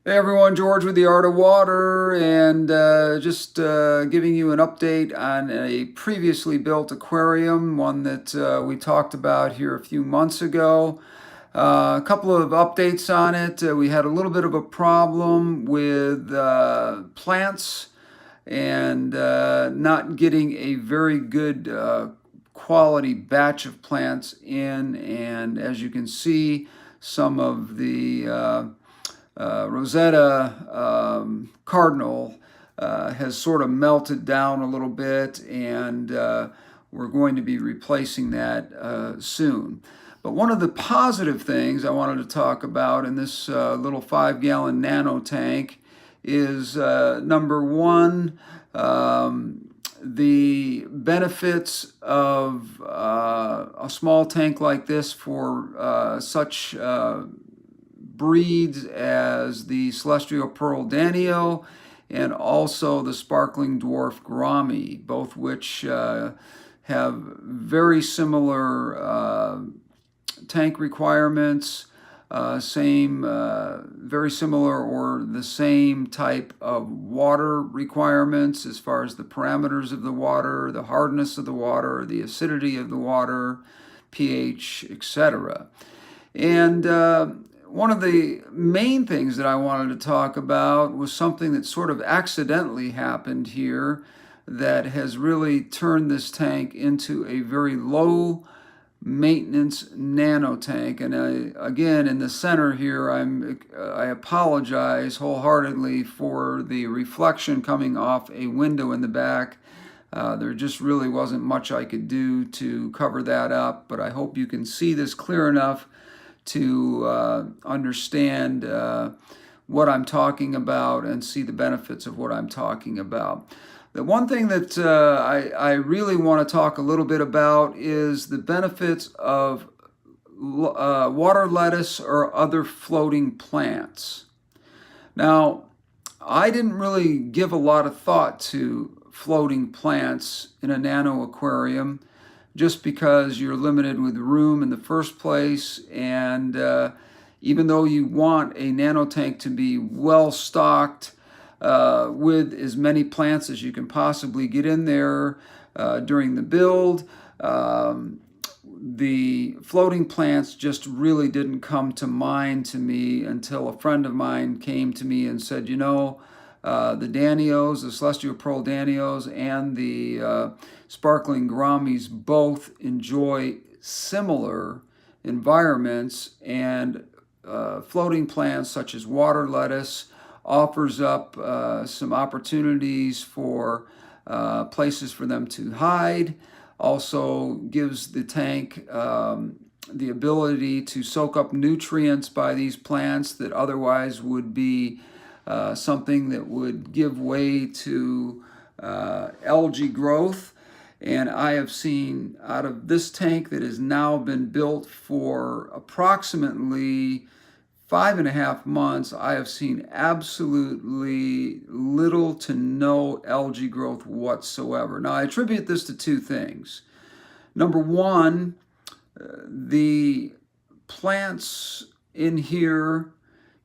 Hey everyone, George with the Art of Water, and just giving you an update on a previously built aquarium, one that we talked about here a few months ago. A couple of updates on it. We had a little bit of a problem with plants and not getting a very good quality batch of plants in, and as you can see, some of the Rosetta Cardinal has sort of melted down a little bit, and we're going to be replacing that soon. But one of the positive things I wanted to talk about in this little 5-gallon nano tank is number one, the benefits of a small tank like this for such breeds as the celestial pearl danio and also the sparkling dwarf gourami, both which have very similar tank requirements, very similar or the same type of water requirements as far as the parameters of the water, the hardness of the water, the acidity of the water, pH, etc. And one of the main things that I wanted to talk about was something that sort of accidentally happened here that has really turned this tank into a very low maintenance nano tank. And again, in the center here, I apologize wholeheartedly for the reflection coming off a window in the back. There just really wasn't much I could do to cover that up, but I hope you can see this clear enough to understand what I'm talking about and see the benefits of what I'm talking about. The one thing that I really want to talk a little bit about is the benefits of water lettuce or other floating plants. Now, I didn't really give a lot of thought to floating plants in a nano aquarium just because you're limited with room in the first place, and even though you want a nano tank to be well stocked with as many plants as you can possibly get in there during the build, the floating plants just really didn't come to mind to me until a friend of mine came to me and said, the danios, the celestial pearl danios, and the sparkling gouramis both enjoy similar environments, and floating plants such as water lettuce offers up some opportunities for places for them to hide. Also gives the tank the ability to soak up nutrients by these plants that otherwise would be something that would give way to algae growth. And I have seen out of this tank that has now been built for approximately 5.5 months, I have seen absolutely little to no algae growth whatsoever. Now, I attribute this to two things. Number one, the plants in here,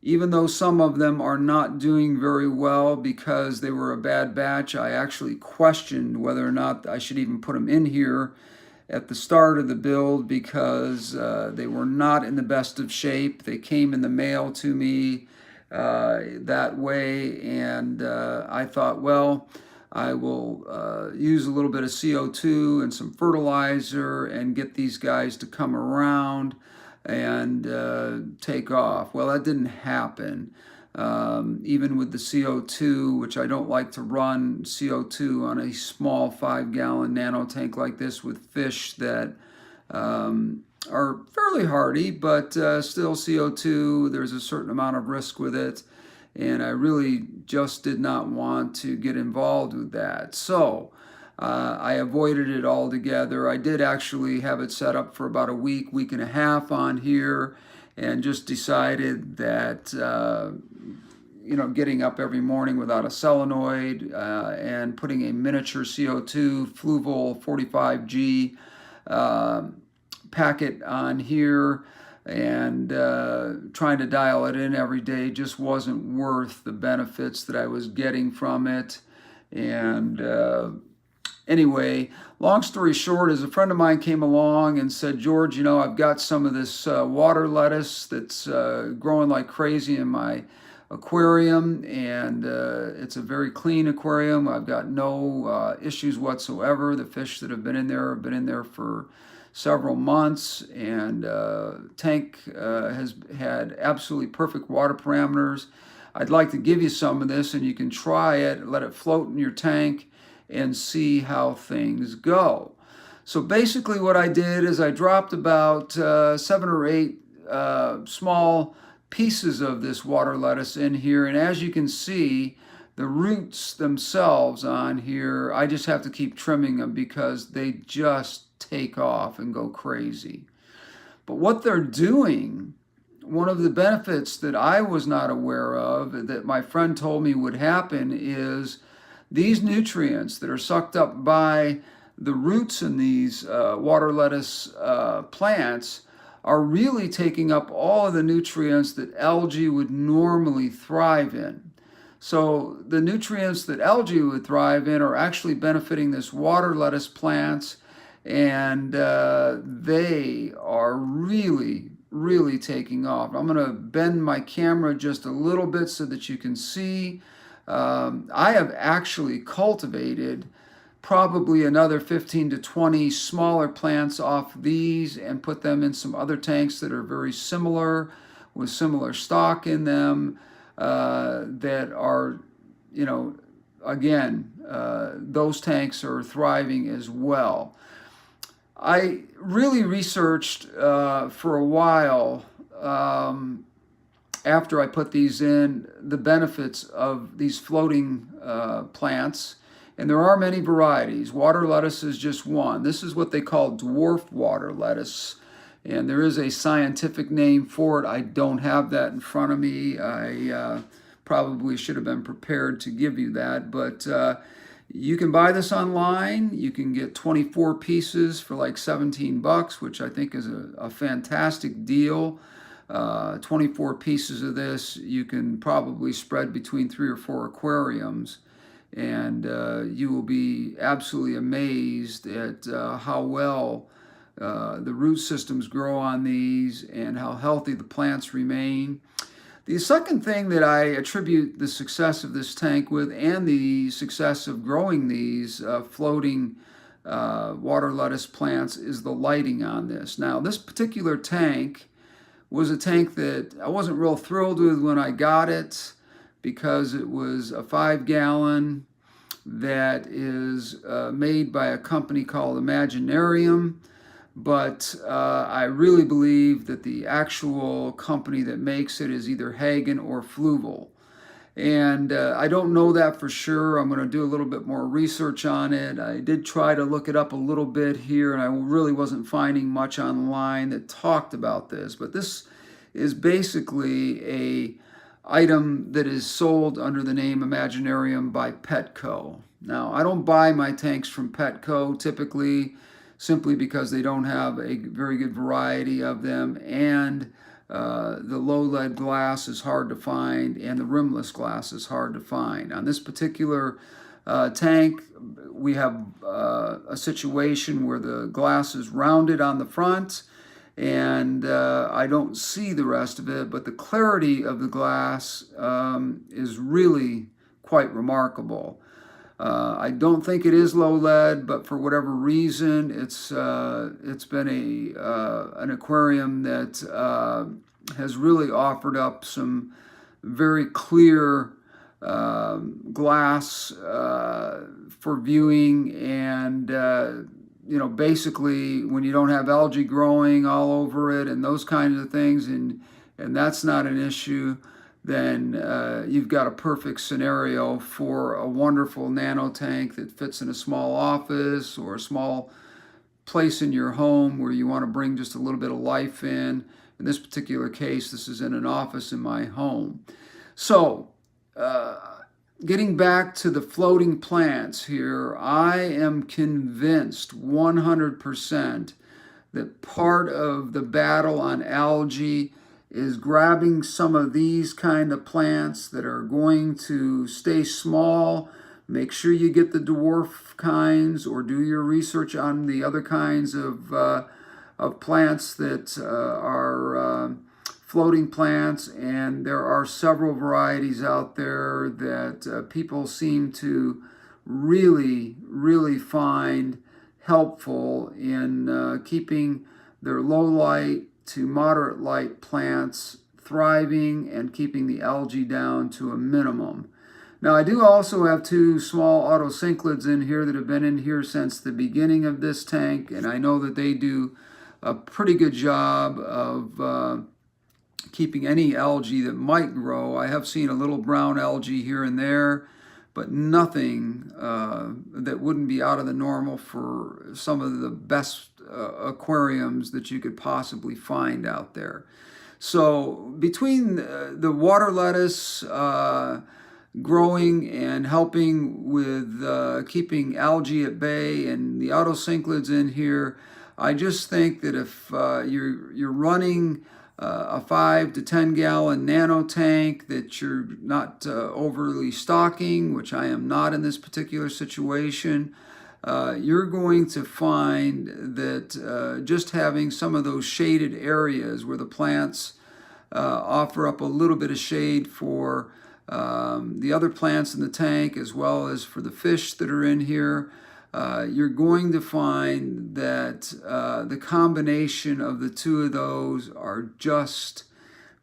even though some of them are not doing very well because they were a bad batch, I actually questioned whether or not I should even put them in here at the start of the build because they were not in the best of shape. They came in the mail to me that way, and I thought, well, I will use a little bit of CO2 and some fertilizer and get these guys to come around and take off. Well, that didn't happen. Even with the CO2, which I don't like to run CO2 on a small 5-gallon nano tank like this with fish that are fairly hardy, but still CO2, there's a certain amount of risk with it, and I really just did not want to get involved with that. So I avoided it altogether. I did actually have it set up for about a week, week and a half on here, and just decided that getting up every morning without a solenoid and putting a miniature CO2 Fluval 45G packet on here and trying to dial it in every day just wasn't worth the benefits that I was getting from it. And anyway, long story short is a friend of mine came along and said, George, I've got some of this water lettuce that's growing like crazy in my aquarium, and it's a very clean aquarium. I've got no issues whatsoever. The fish that have been in there for several months, and tank has had absolutely perfect water parameters. I'd like to give you some of this, and you can try it, let it float in your tank, and see how things go. So basically what I did is I dropped about 7 or 8 small pieces of this water lettuce in here, and as you can see, the roots themselves on here, I just have to keep trimming them because they just take off and go crazy. But what they're doing, one of the benefits that I was not aware of that my friend told me would happen, is these nutrients that are sucked up by the roots in these water lettuce plants are really taking up all of the nutrients that algae would normally thrive in. So the nutrients that algae would thrive in are actually benefiting this water lettuce plants, and they are really taking off. I'm going to bend my camera just a little bit so that you can see. I have actually cultivated probably another 15 to 20 smaller plants off these and put them in some other tanks that are very similar, with similar stock in them, that are, again, those tanks are thriving as well. I really researched for a while after I put these in the benefits of these floating plants. And there are many varieties. Water lettuce is just one. This is what they call dwarf water lettuce. And there is a scientific name for it. I don't have that in front of me. I probably should have been prepared to give you that. But you can buy this online. You can get 24 pieces for like $17, which I think is a fantastic deal. 24 pieces of this you can probably spread between 3 or 4 aquariums. And you will be absolutely amazed at how well the root systems grow on these and how healthy the plants remain. The second thing that I attribute the success of this tank with, and the success of growing these floating water lettuce plants, is the lighting on this. Now, this particular tank was a tank that I wasn't real thrilled with when I got it, because it was a 5-gallon that is made by a company called Imaginarium. But I really believe that the actual company that makes it is either Hagen or Fluval. And I don't know that for sure. I'm going to do a little bit more research on it. I did try to look it up a little bit here, and I really wasn't finding much online that talked about this. But this is basically a item that is sold under the name Imaginarium by Petco. Now, I don't buy my tanks from Petco typically, simply because they don't have a very good variety of them, and the low lead glass is hard to find, and the rimless glass is hard to find. On this particular tank, we have a situation where the glass is rounded on the front, and I don't see the rest of it, but the clarity of the glass is really quite remarkable. I don't think it is low lead, but for whatever reason, it's been an aquarium that has really offered up some very clear glass for viewing, and basically when you don't have algae growing all over it and those kinds of things, and that's not an issue, then you've got a perfect scenario for a wonderful nano tank that fits in a small office or a small place in your home where you want to bring just a little bit of life in. In this particular case, this is in an office in my home. So, getting back to the floating plants here, I am convinced 100% that part of the battle on algae is grabbing some of these kind of plants that are going to stay small. Make sure you get the dwarf kinds, or do your research on the other kinds of plants that are floating plants. And there are several varieties out there that people seem to really find helpful in keeping their low light to moderate light plants thriving and keeping the algae down to a minimum. Now, I do also have two small autocinclids in here that have been in here since the beginning of this tank, and I know that they do a pretty good job of keeping any algae that might grow. I have seen a little brown algae here and there, but nothing that wouldn't be out of the normal for some of the best aquariums that you could possibly find out there. So between the water lettuce growing and helping with keeping algae at bay, and the autocinclids in here, I just think that if you're running a 5 to 10 gallon nano tank, that you're not overly stocking, which I am not in this particular situation, you're going to find that just having some of those shaded areas where the plants offer up a little bit of shade for the other plants in the tank, as well as for the fish that are in here, you're going to find that the combination of the two of those are just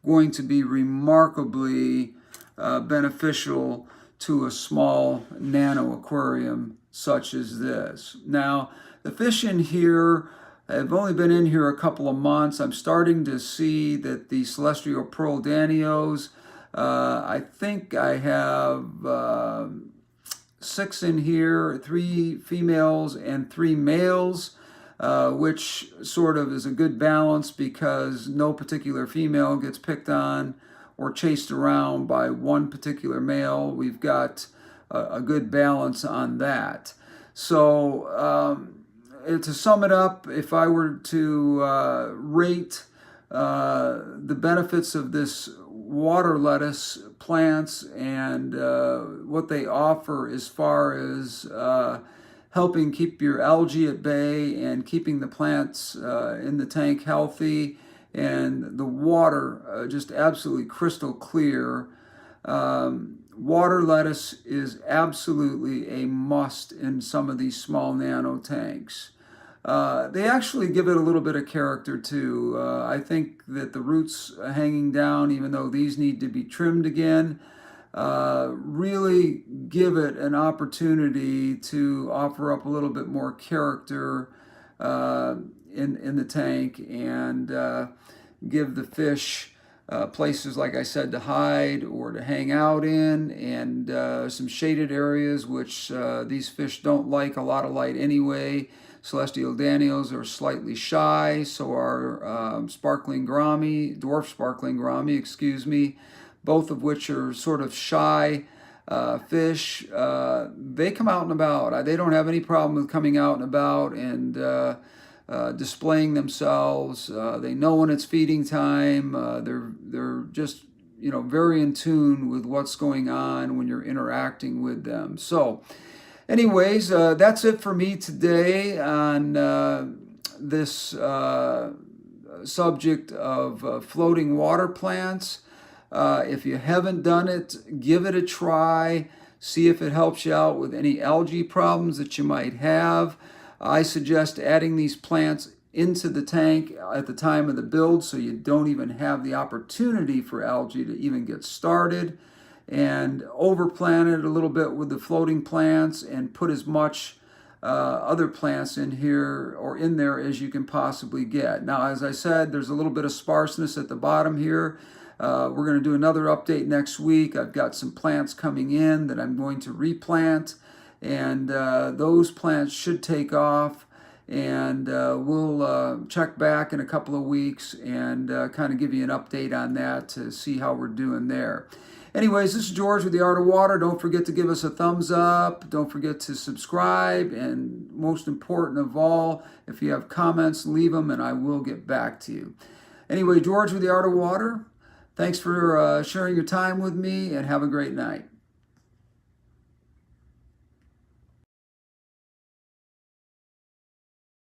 going to be remarkably beneficial to a small nano aquarium such as this. Now, the fish in here have only been in here a couple of months. I'm starting to see that the celestial pearl danios, I think I have 6 in here, 3 females and 3 males, which sort of is a good balance because no particular female gets picked on or chased around by one particular male. We've got a good balance on that. So to sum it up, if I were to rate the benefits of this water lettuce plants and what they offer as far as helping keep your algae at bay and keeping the plants in the tank healthy, and the water just absolutely crystal clear, water lettuce is absolutely a must in some of these small nano tanks. They actually give it a little bit of character too. I think that the roots hanging down, even though these need to be trimmed again, really give it an opportunity to offer up a little bit more character in the tank, and give the fish places, like I said, to hide or to hang out in, and some shaded areas, which these fish don't like a lot of light anyway. Celestial danios are slightly shy, so are sparkling gourami, dwarf sparkling gourami, excuse me, both of which are sort of shy fish. They come out and about. They don't have any problem with coming out and about and displaying themselves. They know when it's feeding time. They're just very in tune with what's going on when you're interacting with them. So anyways, that's it for me today on this subject of floating water plants. If you haven't done it, give it a try. See if it helps you out with any algae problems that you might have. I suggest adding these plants into the tank at the time of the build so you don't even have the opportunity for algae to even get started, and overplant it a little bit with the floating plants, and put as much other plants in here or in there as you can possibly get. Now, as I said, there's a little bit of sparseness at the bottom here. We're going to do another update next week. I've got some plants coming in that I'm going to replant, and those plants should take off. And we'll check back in a couple of weeks and kind of give you an update on that to see how we're doing there. Anyways, this is George with The Art of Water. Don't forget to give us a thumbs up. Don't forget to subscribe. And most important of all, if you have comments, leave them and I will get back to you. Anyway, George with The Art of Water, thanks for sharing your time with me and have a great night.